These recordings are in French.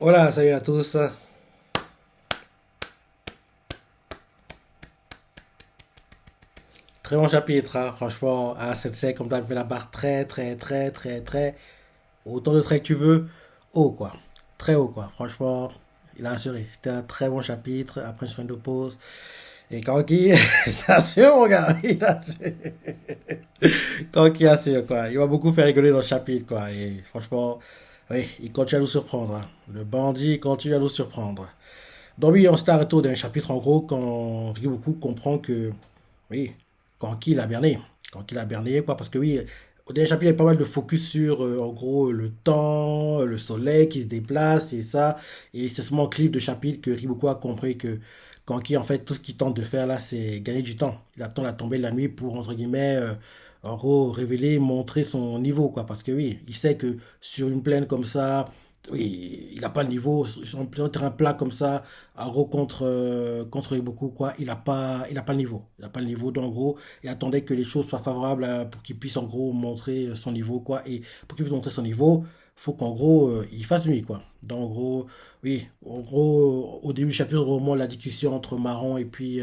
Voilà, salut à tous. Très bon chapitre, hein, franchement. À 7 comme tu as fait la barre très, très, très, très, très. Autant de traits que tu veux. Haut, quoi. Très haut, quoi. Franchement, il a assuré. C'était un très bon chapitre après une semaine de pause. Et Kanki, c'est assure, mon gars. Il assure. Kanki assure, quoi. Il va beaucoup faire rigoler dans le chapitre, quoi. Et franchement, oui, il continue à nous surprendre, hein. Le bandit continue à nous surprendre. Donc oui, on s'est arrêté d'un chapitre en gros quand Ryuko comprend que, oui, quand il a berné. Quand il a berné, quoi, parce que oui, au dernier chapitre, il y a pas mal de focus sur, en gros, le temps, le soleil qui se déplace et ça. Et c'est seulement en clip de chapitre que Ryuko a compris que Kanki, en fait, tout ce qu'il tente de faire là, c'est gagner du temps. Il attend la tombée de la nuit pour, entre guillemets, en gros, révéler, montrer son niveau, quoi. Parce que oui, il sait que sur une plaine comme ça, oui, il n'a pas le niveau. Sur un terrain plat comme ça, en gros, contre beaucoup, quoi, il a pas le niveau. Il n'a pas le niveau, donc, en gros, il attendait que les choses soient favorables pour qu'il puisse, en gros, montrer son niveau, quoi. Et pour qu'il puisse montrer son niveau, faut qu'en gros, il fasse nuit, quoi. Donc, en gros, oui, en gros, au début du chapitre, au moment de la discussion entre Marron et puis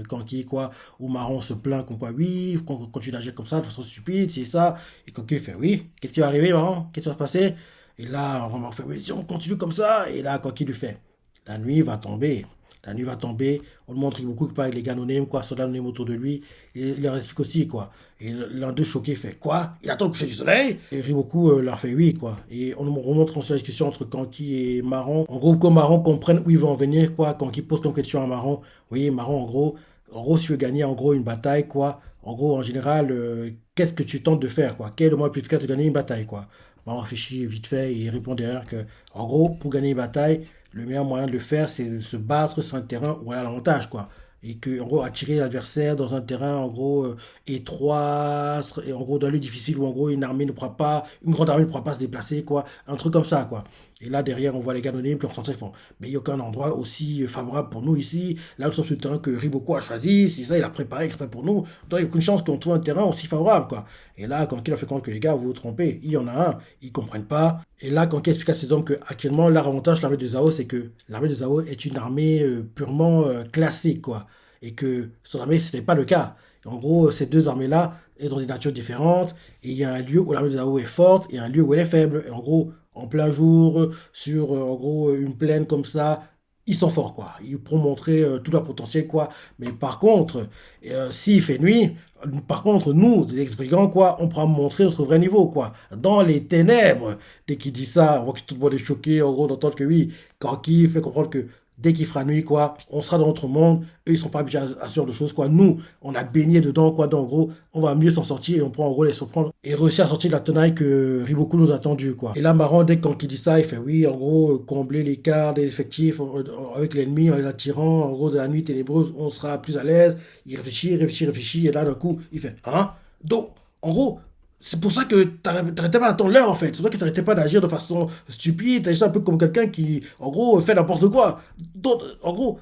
Kanki, quoi, où Marron se plaint comme quoi, oui, qu'on continue d'agir comme ça, de façon stupide, c'est ça. Et Kanki fait, oui, qu'est-ce qui va arriver, Marron? Qu'est-ce qui va se passer? Et là, on fait, oui, si on continue comme ça, et là, Kanki lui fait, la nuit va tomber. La nuit va tomber. On le montre beaucoup que avec les gars anonymes, quoi, soldats anonymes autour de lui. Et il leur explique aussi, quoi. Et l'un d'eux choqué fait, quoi? Il attend le coucher du soleil? Et Riboku leur fait oui, quoi. Et on nous remontre ensuite la discussion entre Kanki et Marron. En gros, que Marron comprenne où ils vont en venir, quoi. Kanki pose comme question à Marron. Oui, Marron, en gros, si tu veux gagner, en gros, une bataille, quoi. En gros, en général, qu'est-ce que tu tentes de faire, quoi? Quel est le moyen le plus efficace de gagner une bataille, quoi? Marron réfléchit vite fait et il répond derrière que, en gros, pour gagner une bataille, le meilleur moyen de le faire, c'est de se battre sur un terrain où on a l'avantage, quoi. Et que, en gros, attirer l'adversaire dans un terrain, en gros, étroit, et en gros, dans le lieu difficile où, en gros, une grande armée ne pourra pas se déplacer, quoi. Un truc comme ça, quoi. Et là, derrière, on voit les gars anonymes qui ont font, mais il n'y a aucun endroit aussi favorable pour nous ici. Là, nous sommes sur le terrain que Riboko a choisi. C'est ça, il a préparé exprès pour nous. Donc, il n'y a aucune chance qu'on trouve un terrain aussi favorable, quoi. Et là, quand il a fait comprendre que les gars, vous vous trompez, il y en a un, ils comprennent pas. Et là, quand il explique à ses hommes que actuellement, leur avantage de l'armée de Zao, c'est que l'armée de Zao est une armée purement classique, quoi. Et que son armée, ce n'est pas le cas. En gros, ces deux armées-là sont des natures différentes. Et il y a un lieu où l'armée de Zao est forte et un lieu où elle est faible. Et en gros, en plein jour, sur en gros une plaine comme ça, ils sont forts, quoi. Ils pourront montrer tout leur potentiel, quoi. Mais par contre, s'il fait nuit, par contre, nous, des ex-brigands, quoi, on pourra montrer notre vrai niveau, quoi. Dans les ténèbres, dès qu'il dit ça, on voit que tout le monde est choqué, en gros, d'entendre que oui, quand qui fait comprendre que dès qu'il fera nuit, quoi, on sera dans notre monde, eux, ils sont pas habitués à ce genre de choses, quoi. Nous, on a baigné dedans, quoi. Donc, en gros, on va mieux s'en sortir et on pourra, en gros, les surprendre et réussir à sortir de la tenaille que Riboku nous a tendu, quoi. Et là, Marron, dès quand il dit ça, il fait oui, en gros, combler l'écart des effectifs avec l'ennemi en les attirant, en gros, de la nuit ténébreuse, on sera plus à l'aise. Il réfléchit, réfléchit, réfléchit, et là, d'un coup, il fait, hein? Donc, en gros, c'est pour ça que t'arrêtais pas d'attendre l'heure, en fait. C'est pour ça que t'arrêtais pas d'agir de façon stupide. T'agissais un peu comme quelqu'un qui, en gros, fait n'importe quoi. Donc, en gros,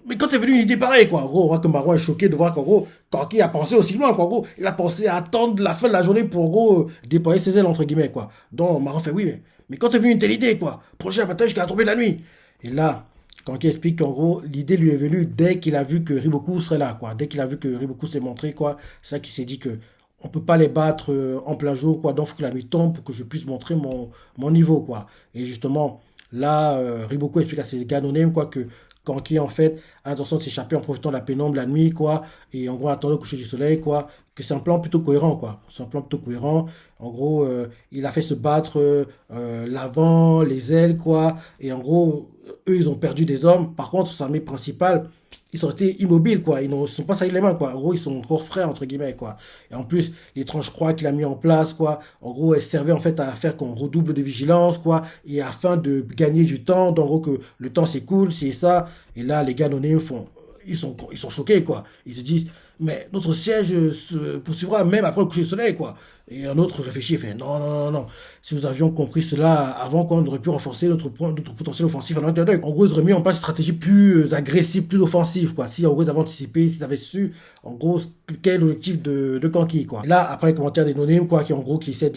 mais quand t'es venu une idée pareille, quoi. En gros, on voit que Marouane est choqué de voir qu'en gros, Kanki a pensé aussi loin, quoi. En gros, il a pensé à attendre la fin de la journée pour, en gros, déployer ses ailes, entre guillemets, quoi. Donc, Marouane fait, oui, mais quand t'es venu une telle idée, quoi. Prochain matin jusqu'à la tombée de la nuit. Et là, Kanki explique qu'en gros, l'idée lui est venue dès qu'il a vu que Riboku serait là, quoi. Dès qu'il a vu que Riboku s'est montré, quoi. C'est ça qu'il s'est dit que on peut pas les battre en plein jour, quoi. Donc, il faut que la nuit tombe pour que je puisse montrer mon niveau, quoi. Et justement, là, Riboku explique à ses gars anonymes, quoi, que Kanki, en fait, a l'intention de s'échapper en profitant de la pénombre la nuit, quoi. Et en gros, attendre le coucher du soleil, quoi. Que c'est un plan plutôt cohérent, quoi. C'est un plan plutôt cohérent. En gros, il a fait se battre l'avant, les ailes, quoi. Et en gros, eux, ils ont perdu des hommes. Par contre, son armée principale, ils sont restés immobiles, quoi. Ils ne se sont pas salis les mains, quoi. En gros, ils sont encore frais, entre guillemets, quoi. Et en plus, les tranches-croix qu'il a mis en place, quoi. En gros, elles servaient, en fait, à faire qu'on redouble de vigilance, quoi. Et afin de gagner du temps, donc, en gros, que le temps s'écoule, c'est ça. Et là, les gars anonymes font, ils sont choqués, quoi. Ils se disent, mais notre siège se poursuivra même après le coucher du soleil, quoi. Et un autre réfléchit et fait, non, non, non, non. Si nous avions compris cela avant, quoi, on aurait pu renforcer notre potentiel offensif en un clin d'œil. En gros, ils auraient mis en place une stratégie plus agressive, plus offensive, quoi. Si, en gros, ils avaient anticipé, s'ils avaient su, en gros, quel est l'objectif de Kanki, quoi. Et là, après les commentaires des quoi, qui, en gros, qui essaient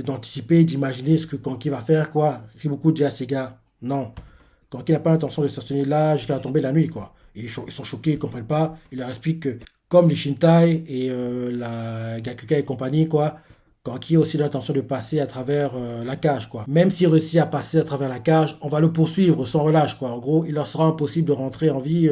d'anticiper, d'imaginer ce que Kanki va faire, quoi. Riboku dit à ses gars, Non. Kanki n'a pas l'intention de stationner là jusqu'à tomber la nuit, quoi. Et ils sont choqués, ils comprennent pas. Il leur explique que, comme les Shintai et la Gakuka et compagnie, quoi, Kanki a aussi l'intention de passer à travers la cage, quoi. Même s'il réussit à passer à travers la cage, on va le poursuivre sans relâche, quoi. En gros, il leur sera impossible de rentrer en vie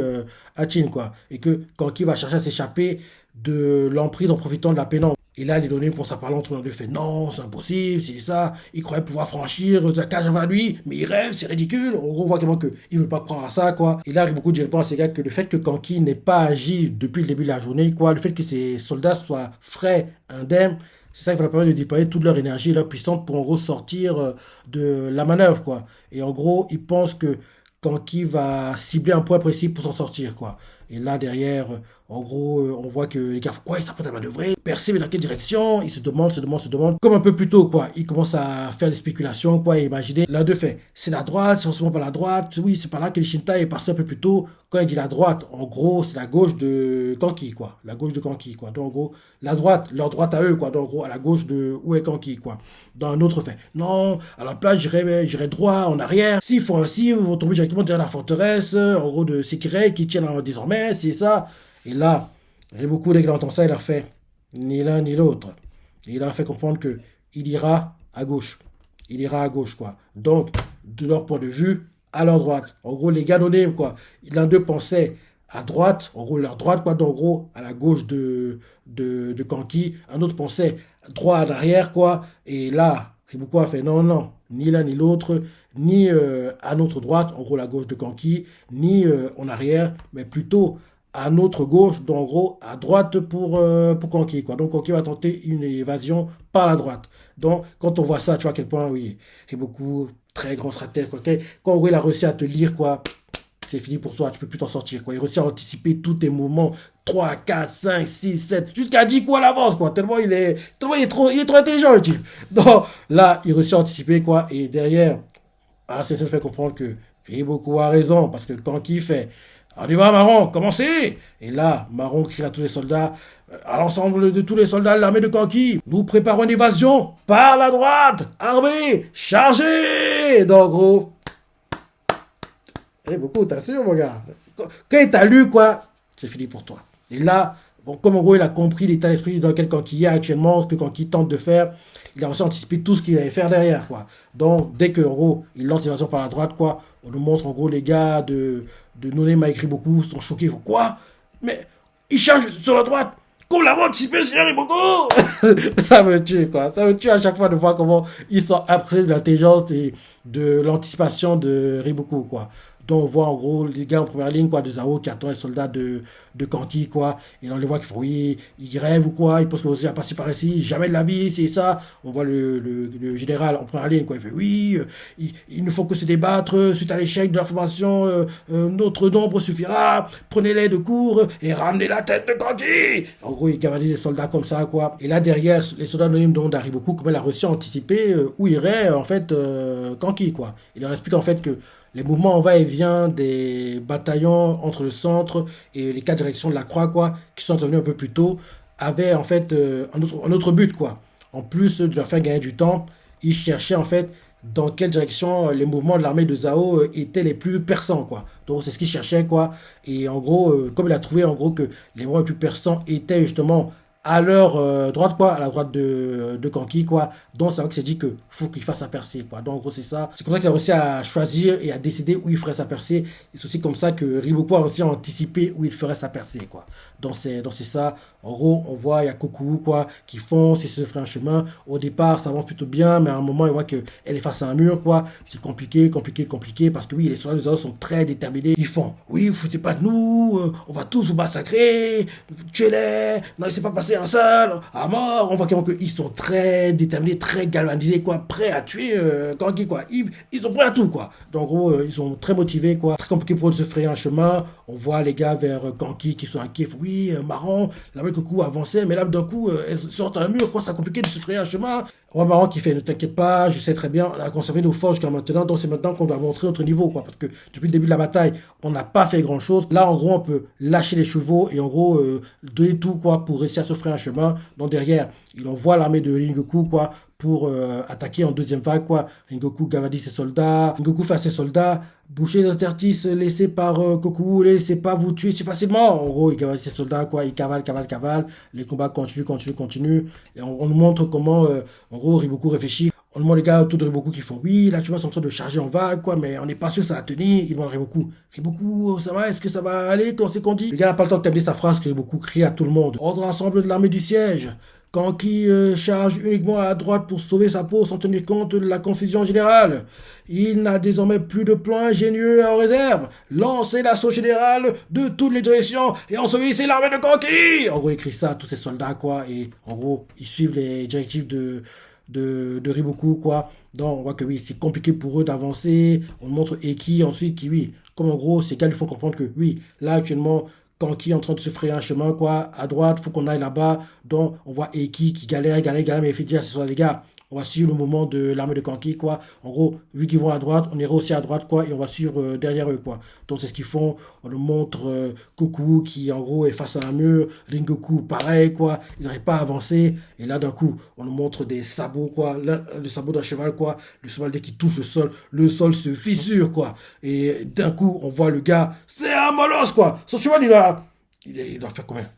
à Chin, quoi. Et que Kanki va chercher à s'échapper de l'emprise en profitant de la pénombre. Et là, les données pour sa parler entre les deux fait non, c'est impossible, c'est ça. Il croyait pouvoir franchir la cage avant la nuit, mais il rêve, c'est ridicule. En gros, on voit clairement qu'il ne veut pas croire à ça, quoi. Et là, il y a beaucoup de répondre à ces gars que le fait que Kanki n'ait pas agi depuis le début de la journée, quoi, le fait que ses soldats soient frais, indemnes, c'est ça qui va leur permettre de déployer toute leur énergie et leur puissance pour en gros sortir de la manœuvre, quoi. Et en gros, ils pensent que Kanki va cibler un point précis pour s'en sortir, quoi. Et là, derrière, en gros, on voit que les gars font quoi? Ils s'apprêtent à manœuvrer. Percent dans quelle direction? Ils se demandent. Comme un peu plus tôt, quoi. Ils commencent à faire des spéculations, quoi, et imaginer. L'un d'eux fait, c'est la droite, c'est forcément pas la droite. Oui, c'est par là que le Shintai est passé un peu plus tôt. Quand il dit la droite, en gros, c'est la gauche de Kanki, quoi. La gauche de Kanki, quoi. Donc, en gros, la droite, leur droite à eux, quoi. Donc, en gros, à la gauche de où est Kanki, quoi. Dans un autre fait, non, à la place, j'irai droit, en arrière. S'ils font ainsi, ils vont tomber directement derrière la forteresse, en gros, de Sekirei, qui tiennent désormais, c'est ça. Et là, et beaucoup de gars entendent ça, il leur fait ni l'un ni l'autre. Et il leur fait comprendre que il ira à gauche. Il ira à gauche, quoi. Donc, de leur point de vue, à leur droite. En gros, les gars donnés, quoi. L'un d'eux pensait à droite, en gros, leur droite, quoi. Donc, en gros, à la gauche de Kanki. Un autre pensait droit à l'arrière, quoi. Et là, Ribuko a fait non, non, ni l'un ni l'autre, ni à notre droite, en gros, la gauche de Kanki, ni en arrière, mais plutôt à notre gauche, donc en gros à droite pour Kanki, quoi. Donc Kanki va tenter une évasion par la droite. Donc quand on voit ça, tu vois à quel point, oui, c'est beaucoup, très grand stratège, quoi. Quand en gros, il a réussi à te lire, quoi, c'est fini pour toi, tu peux plus t'en sortir, quoi. Il réussit à anticiper tous tes mouvements, 3 4 5 6 7 jusqu'à 10 coups à l'avance, quoi. Tellement il est trop intelligent, le type. Donc là, il réussit à anticiper, quoi, et derrière, ça fait comprendre que beaucoup a raison, parce que Kanki fait on y va, Marron, commencez. Et là, Marron crie à tous les soldats, à l'ensemble de tous les soldats de l'armée de Kanki, nous préparons une évasion par la droite, armée, chargez. Donc, gros, beaucoup, t'as sûr, mon gars. Quand il t'a lu, quoi, c'est fini pour toi. Et là, bon, comme en gros, il a compris l'état d'esprit dans lequel Kanki est actuellement, ce que Kanki tente de faire, il a aussi anticipé tout ce qu'il allait faire derrière, quoi. Donc, dès que, en gros, il lance l'évasion par la droite, quoi, on nous montre, en gros, les gars de Noné m'a écrit beaucoup, sont choqués, ils font quoi? Mais, il charge sur la droite! Comme l'avait anticipé le Seigneur Iboko! Ça me tue, quoi. Ça me tue à chaque fois de voir comment ils sont impressionnés de l'intelligence et de l'anticipation de Riboku, quoi. Donc on voit en gros les gars en première ligne, quoi, de Zao qui attend les soldats de Kanki, quoi. Et on les voit qui font oui, ils rêvent ou quoi, ils pensent qu'on va passer par ici, jamais de la vie, c'est ça. On voit le général en première ligne, quoi. Il fait oui, il ne faut que se débattre suite à l'échec de la formation, notre nombre suffira, prenez-les de court et ramenez la tête de Kanki. En gros, il gavanise les soldats comme ça, quoi. Et là derrière, les soldats anonymes dont Dariboku, comment il a réussi à anticiper où irait en fait Kanki, quoi. Il leur explique en fait que les mouvements en va-et-vient des bataillons entre le centre et les quatre directions de la croix, quoi, qui sont intervenus un peu plus tôt, avaient en fait un autre but, quoi. En plus de leur faire gagner du temps, ils cherchaient en fait dans quelle direction les mouvements de l'armée de Zhao étaient les plus perçants, quoi. Donc c'est ce qu'ils cherchaient, quoi. Et en gros, comme il a trouvé en gros que les mouvements les plus perçants étaient justement à leur droite, quoi, à la droite de Kanki, quoi. Donc c'est vrai que c'est dit que faut qu'il fasse sa percée, quoi. Donc en gros c'est ça. C'est comme ça qu'il a réussi à choisir et à décider où il ferait sa percée. Et c'est aussi comme ça que Riboku a réussi à anticiper où il ferait sa percée, quoi. Donc c'est ça. En gros, on voit, il y a Koku, quoi, qui fonce, il se ferait un chemin. Au départ, ça avance plutôt bien, mais à un moment, il voit qu'elle est face à un mur, quoi. C'est compliqué, parce que oui, les soldats des autres sont très déterminés. Ils font, oui, vous foutez pas de nous, on va tous vous massacrer, tuez-les, non, laissez pas passer un seul, à mort. On voit qu'ils sont très déterminés, très galvanisés, quoi, prêts à tuer Kanki, quoi. Ils sont prêts à tout, quoi. Donc, en gros, ils sont très motivés, quoi. Très compliqué pour eux de se frayer un chemin. On voit les gars vers Kanki qui sont inquiets. Oui, marrant, la belle Coucou avançait, mais là, d'un coup, elle sort un mur, quoi. C'est compliqué de se frayer un chemin. On voit marrant qui fait, ne t'inquiète pas, je sais très bien, on a conservé nos forces jusqu'à maintenant, donc c'est maintenant qu'on doit montrer notre niveau, quoi. Parce que depuis le début de la bataille, on n'a pas fait grand chose. Là, en gros, on peut lâcher les chevaux et en gros, donner tout, quoi, pour réussir à se frayer un chemin. Donc derrière, il envoie l'armée de Ringoku, quoi, pour attaquer en deuxième vague, quoi. Rengoku gavadie ses soldats, Rengoku fait à ses soldats, boucher les interstices laissés par Goku, ne laissez pas vous tuer si facilement. En gros, il gavadie ses soldats, quoi, il cavale, les combats continuent, et on nous montre comment, en gros, Riboku réfléchit. On demande les gars autour de Riboku qui font oui, là tu vois, sont en train de charger en vague, quoi, mais on n'est pas sûr que ça va tenir. Il demande Riboku, ça va, est-ce que ça va aller quand c'est qu'on dit? Le gars n'a pas le temps de terminer sa phrase que Riboku crie à tout le monde. Ordre ensemble de l'armée du siège. Kanki charge uniquement à droite pour sauver sa peau sans tenir compte de la confusion générale. Il n'a désormais plus de plan ingénieux en réserve. Lancez l'assaut général de toutes les directions et ensevelissez l'armée de Kanki. En gros, il écrit ça à tous ses soldats, quoi, et en gros, ils suivent les directives de Riboku, quoi. Donc, on voit que oui, c'est compliqué pour eux d'avancer. On montre Eki ensuite qui, oui, comme en gros, ces gars lui font comprendre que oui, là actuellement, Kanki est en train de se frayer un chemin, quoi. À droite, faut qu'on aille là-bas. Donc, on voit Eki qui galère, mais il fait dire, ce sont les gars. On va suivre le moment de l'armée de Kanki, quoi. En gros, vu qu'ils vont à droite, on ira aussi à droite, quoi, et on va suivre derrière eux, quoi. Donc, c'est ce qu'ils font. On nous montre Goku qui, en gros, est face à un mur. Rengoku, pareil, quoi. Ils n'arrivent pas à avancer. Et là, d'un coup, on nous montre des sabots, quoi. Le sabot d'un cheval, quoi. Le cheval, dès qu'il touche le sol se fissure, quoi. Et d'un coup, on voit le gars, c'est un molosse, quoi. Son cheval, il doit faire combien?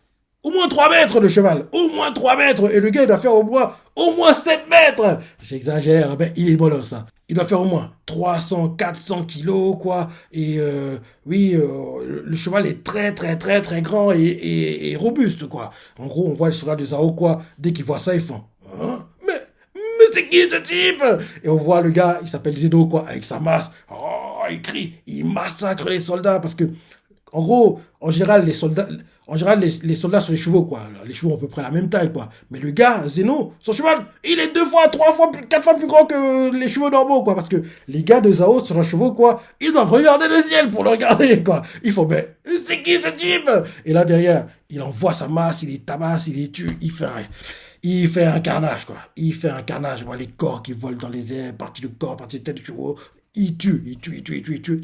Au moins 3 mètres de cheval, au moins 3 mètres, et le gars il doit faire au moins 7 mètres. J'exagère, ben il est bolos, hein. Il doit faire au moins 300, 400 kilos, quoi. Et oui, le cheval est très, très, très, très grand et robuste, quoi. En gros, on voit les soldats de Zao, quoi. Dès qu'ils voient ça, ils font, hein? Mais c'est qui ce type? Et on voit le gars, il s'appelle Zeno, quoi, avec sa masse. Oh, il crie, il massacre les soldats parce que en gros, les soldats sont les chevaux, quoi. Les chevaux ont à peu près la même taille, quoi. Mais le gars, Zeno, son cheval, il est 2 fois, 3 fois, 4 fois plus grand que les chevaux normaux, quoi. Parce que les gars de Zao sur leurs chevaux, quoi, ils doivent regarder le ciel pour le regarder, quoi. Ils font, mais c'est qui ce type? Et là, derrière, il envoie sa masse, il les tabasse, il les tue, il fait un carnage, quoi. Il fait un carnage. Je vois les corps qui volent dans les airs, partie de corps, partie de tête de chevaux. Il tue.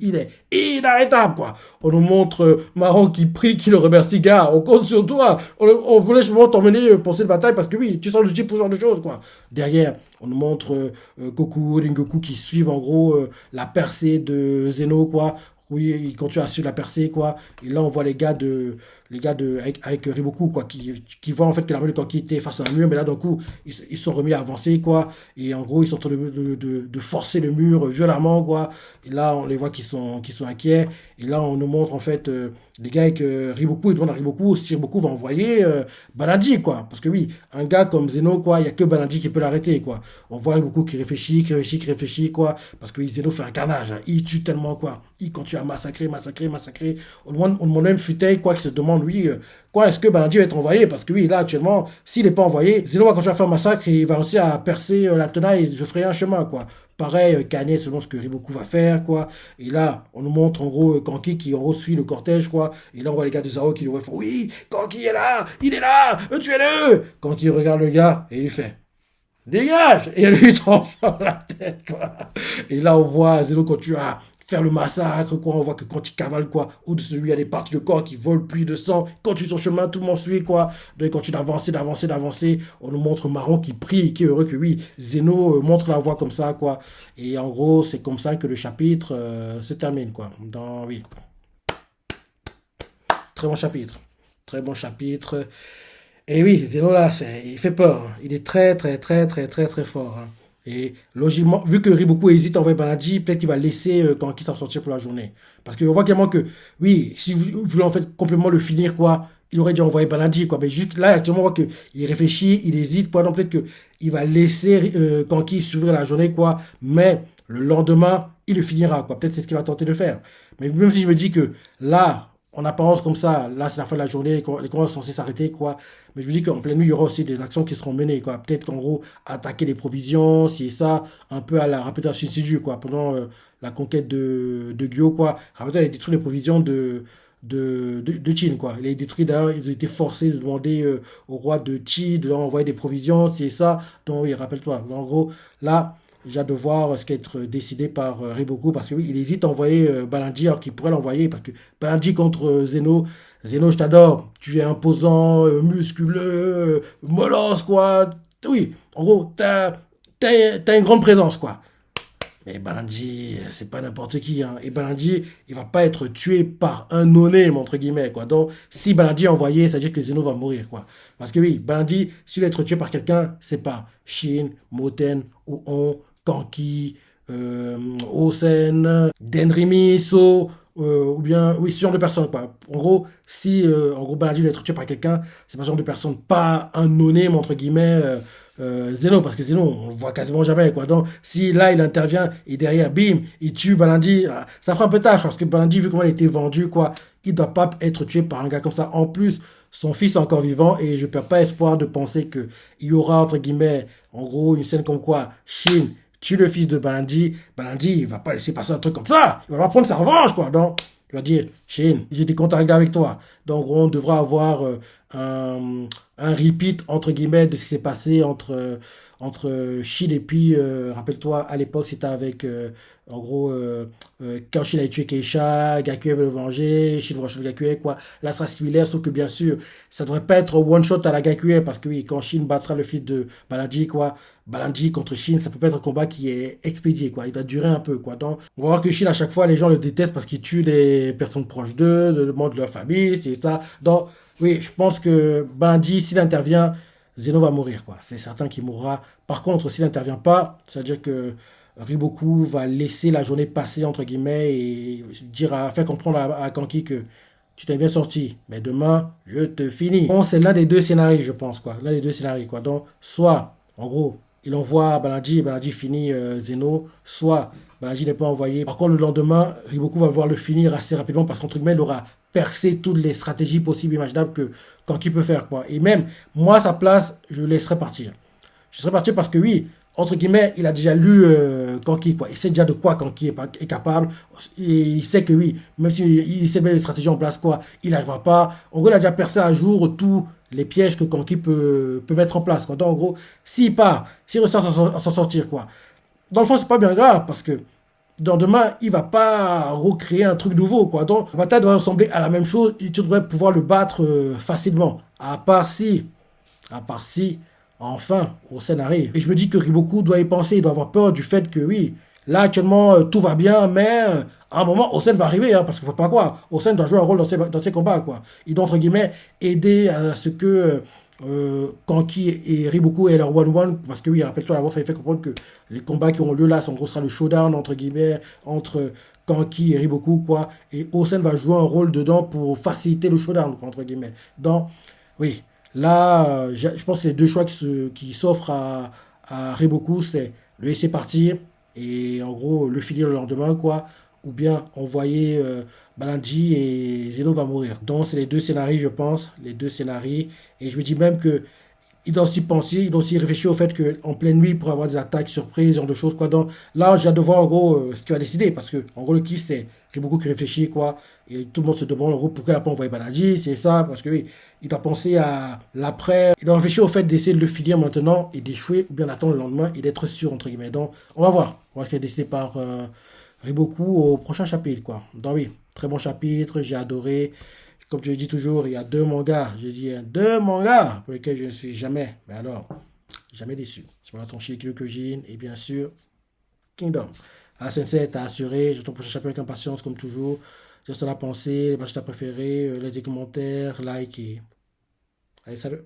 Il est inarrêtable, quoi. On nous montre Marron qui prie, qui le remercie, gars. On compte sur toi. On voulait justement t'emmener pour cette bataille parce que oui, tu sens le type pour ce genre de choses, quoi. Derrière, on nous montre Goku, Rengoku qui suivent en gros la percée de Zeno, quoi. Oui, il continue à suivre la percée, quoi. Et là, on voit avec Riboku, quoi, qui voient en fait que l'armée de Kanki était face à un mur, mais là, d'un coup, ils sont remis à avancer, quoi. Et en gros, ils sont en train de forcer le mur violemment, quoi. Et là, on les voit qui sont inquiets. Et là, on nous montre, en fait, les gars avec Riboku, ils demandent à Riboku si Riboku va envoyer Banadi, quoi. Parce que oui, un gars comme Zeno, quoi, il n'y a que Banadi qui peut l'arrêter, quoi. On voit Riboku qui réfléchit, quoi. Parce que oui, Zeno fait un carnage, hein. Il tue tellement, quoi. Il continue à massacrer. On demande même Futei, quoi, qui se demande, oui, quoi, est-ce que Banadi va être envoyé? Parce que oui, là, actuellement, s'il n'est pas envoyé, Zeno va continuer à faire un massacre et il va aussi à percer la tenaille et je ferai un chemin, quoi. Pareil, Kanye, selon ce que Riboku va faire, quoi. Et là, on nous montre, en gros, Kanki qui, en gros, suit le cortège, quoi. Et là, on voit les gars de Zao qui lui font, oui, Kanki est là, il est là, tuez-le! Kanki regarde le gars et il lui fait, dégage! Et elle lui tranche la tête, quoi. Et là, on voit Zeno continuer à faire le massacre, quoi. On voit que quand il cavale, quoi, au-dessus de lui, il y a des parties de corps qui volent plus de sang. Quand tu es sur chemin, tout le monde suit, quoi. Donc, il continue d'avancer. On nous montre Marron qui prie, qui est heureux que oui, Zeno montre la voie comme ça, quoi. Et en gros, c'est comme ça que le chapitre se termine, quoi. Oui. Très bon chapitre. Très bon chapitre. Et oui, Zeno là, il fait peur, hein. Il est très, très, très, très, très, très fort, hein. Et logiquement, vu que Riboku hésite à envoyer Banadi, peut-être qu'il va laisser Kanki s'en sortir pour la journée. Parce qu'on voit clairement que, oui, si vous voulez en fait complètement le finir, quoi, il aurait dû envoyer Banadi, quoi. Mais juste là, actuellement, on voit qu'il réfléchit, il hésite, quoi. Donc peut-être qu'il va laisser Kanki s'ouvrir la journée, quoi. Mais le lendemain, il le finira, quoi. Peut-être c'est ce qu'il va tenter de faire. Mais même si je me dis que là, en apparence comme ça, là c'est la fin de la journée, les combats sont censés s'arrêter, quoi. Mais je me dis qu'en pleine nuit, il y aura aussi des actions qui seront menées, quoi. Peut-être qu'en gros, attaquer les provisions, si et ça, un peu à la Rapida Shinseju, quoi. Pendant la conquête de Gyo, quoi. Rapida a détruit les provisions de Qin, quoi. Il a détruit d'ailleurs, ils ont été forcés de demander au roi de Qi de leur envoyer des provisions, si et ça. Donc oui, rappelle-toi. En gros, là, j'ai hâte de voir ce qui va être décidé par Riboku parce que oui, il hésite à envoyer Banadi alors qu'il pourrait l'envoyer parce que Banadi contre Zeno, Zeno, je t'adore, tu es imposant, musculeux, molosse, quoi. Oui, en gros, t'as une grande présence, quoi. Mais Balandi, c'est pas n'importe qui, hein. Et Balandi, il va pas être tué par un no-name, entre guillemets, quoi. Donc, si Balandi est envoyé, ça veut dire que Zeno va mourir, quoi. Parce que oui, Balandi, s'il est être tué par quelqu'un, c'est pas Shin, Moten, Ouon, Kanki, Osen, Denrimi, So, ou bien, oui, ce genre de personnes, quoi. En gros, si, en gros, Balandi doit être tué par quelqu'un, c'est pas ce genre de personne, pas un no-name, entre guillemets, Zeno, parce que Zeno, on le voit quasiment jamais, quoi. Donc, si là, il intervient et derrière, bim, il tue Balandi, ça fera un peu tâche, parce que Balandi, vu comment il a été vendu, quoi, il doit pas être tué par un gars comme ça. En plus, son fils est encore vivant et je perds pas espoir de penser que il y aura, entre guillemets, en gros, une scène comme quoi, Shin tue le fils de Balandi. Balandi, il va pas laisser passer un truc comme ça. Il va pas prendre sa revanche, quoi. Donc, il va dire, Shin, j'ai des comptes à régler avec toi. Donc, on devra avoir un repeat, entre guillemets, de ce qui s'est passé entre Shin et puis, rappelle-toi, à l'époque, c'était avec, en gros, quand Shin a tué Keisha, Gakue veut le venger, Shin veut venger Gakue, quoi. Là, ça sera similaire, sauf que, bien sûr, ça devrait pas être one-shot à la Gakue, parce que oui, quand Shin battra le fils de Baladi, quoi, Balandi contre Shin, ça peut pas être un combat qui est expédié, quoi. Il va durer un peu, quoi. Donc, on va voir que Shin, à chaque fois, les gens le détestent parce qu'il tue les personnes proches d'eux, le monde de leur famille, c'est ça. Donc, oui, je pense que Balandi, s'il intervient, Zeno va mourir, quoi. C'est certain qu'il mourra. Par contre, s'il n'intervient pas, c'est-à-dire que Riboku va laisser la journée passer, entre guillemets, et faire comprendre à Kanki que tu t'es bien sorti, mais demain, je te finis. Bon, c'est l'un des deux scénarios, je pense, quoi. L'un des deux scénarios, quoi. Donc, soit, en gros, il envoie Baladi et Baladi finit Zeno, soit Baladi n'est pas envoyé. Par contre, le lendemain, Riboku va voir le finir assez rapidement parce qu'entre guillemets, il aura percé toutes les stratégies possibles, imaginables que Kanki peut faire, quoi. Et même, moi, à sa place, je le laisserais partir. Je serais parti parce que oui, entre guillemets, il a déjà lu Kanki, quoi. Il sait déjà de quoi Kanki est capable. Et il sait que oui, même s'il sait mettre les stratégies en place, quoi, il n'arrivera pas. En gros, il a déjà percé à jour tous les pièges que Kanki peut mettre en place, quoi. Donc, en gros, s'il part, s'il réussit à s'en sortir, quoi. Dans le fond, c'est pas bien grave parce que dans demain, il va pas recréer un truc nouveau, quoi. Donc, la bataille doit ressembler à la même chose et tu devrais pouvoir le battre facilement. À part si, enfin, au scénario. Et je me dis que Riboku doit y penser, il doit avoir peur du fait que oui, là actuellement tout va bien, mais à un moment, Osen va arriver, hein, parce qu'il ne faut pas croire. Osen doit jouer un rôle dans ces combats, quoi. Il doit, entre guillemets, aider à ce que Kanki et Riboku aient leur one-one, parce que oui, rappelle-toi, la il fait comprendre que les combats qui auront lieu là, en gros, sera le showdown, entre guillemets, entre Kanki et Riboku, quoi. Et Osen va jouer un rôle dedans pour faciliter le showdown, quoi, entre guillemets. Donc, oui. Là, je pense que les deux choix qui s'offrent à Riboku, c'est le laisser partir et en gros le finir le lendemain, quoi. Ou bien envoyer Balanji et Zeno va mourir. Donc, c'est les deux scénarios, je pense. Les deux scénarios. Et je me dis même que il doit aussi penser, il doit aussi réfléchir au fait qu'en pleine nuit, il pourrait avoir des attaques surprises, ce genre de choses, quoi. Donc là, j'ai hâte de voir, en gros, ce qu'il va décider, parce que, en gros, le kiff, c'est beaucoup qui réfléchit, quoi. Et tout le monde se demande, en gros, pourquoi il n'a pas envoyé Banadji, c'est ça, parce que, oui, il doit penser à l'après, il doit réfléchir au fait d'essayer de le finir maintenant et d'échouer, ou bien attendre le lendemain et d'être sûr, entre guillemets. Donc, on va voir. On va voir ce qui est décidé par Riboku au prochain chapitre, quoi. Donc, oui, très bon chapitre, j'ai adoré. Comme je le dis toujours, il y a deux mangas. Je dis deux mangas pour lesquels je ne suis jamais, mais alors, jamais déçu. C'est pour ton Shingeki no Kyojin et bien sûr Kingdom. Ah, Sensei, t'as assuré. Je t'en prochain chapitre avec impatience, comme toujours. J'ai la pensée, les pages que t'as préférées, les commentaires, like et. Allez, salut!